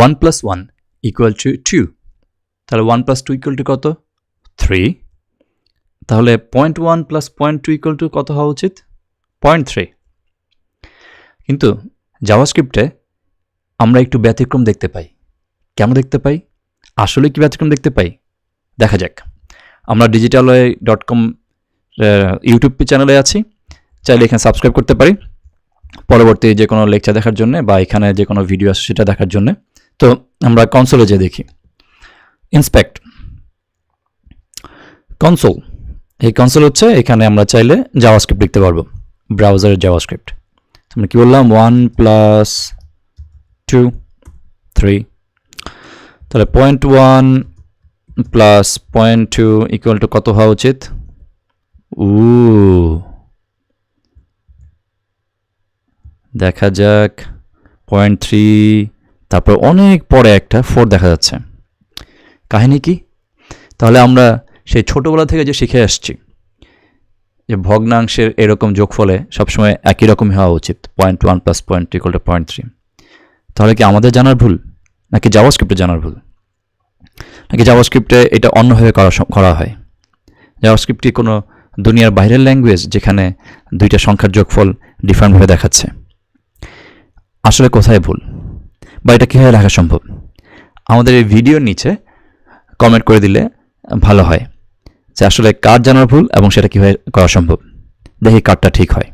1 plus 1 equal to 2, তাহলে 1 plus 2 equal to কত? 3, তাহলে 0.1 plus 0.2 equal to কত হওয়া উচিত? 0.3। কিন্তু জাভাস্ক্রিপ্টে আমরা একটু ব্যতিক্রম দেখতে পাই। কেন দেখতে পাই? আসলে কি ব্যতিক্রম দেখতে পাই? দেখা যাক। আমরা digitaloy.com ইউটিউব চ্যানেলে আছি, চাইলে এখানে সাবস্ক্রাইব করতে পারি পরবর্তী যে কোনো লেকচার দেখার জন্য বা এখানে যে কোনো ভিডিও আছে সেটা দেখার জন্য। তো আমরা কনসোলে যেয়ে দেখি, ইন্সপেক্ট কনসোল। এই কনসোল হচ্ছে এখানে আমরা চাইলে জাভাস্ক্রিপ্ট লিখতে পারবো, ব্রাউজারের জাভাস্ক্রিপ্ট। আমরা কি বললাম? 1 plus 2 3, তাহলে 0.1 plus 0.2 equal to কত হওয়া উচিত? দেখা যাক 0.3, তারপর অনেক পরে একটা 4 দেখা যাচ্ছে। কাহিনী কি? তাহলে আমরা সেই ছোটবেলা থেকে যে শিখে আসছি যে ভগ্নাংশের এরকম যোগফলে সবসময় একই রকমই হওয়া উচিত, 0.1 plus 0.2 equal to 0.3। তাহলে কি আমাদের জানার ভুল, নাকি জাভাস্ক্রিপ্টে জানার ভুল, নাকি জাভাস্ক্রিপ্টে এটা অন্যভাবে করা হয়? জাভাস্ক্রিপ্ট কি কোনো দুনিয়ার বাইরের ল্যাঙ্গুয়েজ যেখানে দুইটা সংখ্যার যোগফল ডিফারেন্টভাবে দেখাচ্ছে? আসলে কোথায় ভুল, বা এটা কীভাবে লেখা সম্ভব? আমাদের এই ভিডিওর নিচে কমেন্ট করে দিলে ভালো হয় যে আসলে কার জানার ভুল এবং সেটা কীভাবে করা সম্ভব। দেখি কারটা ঠিক হয়।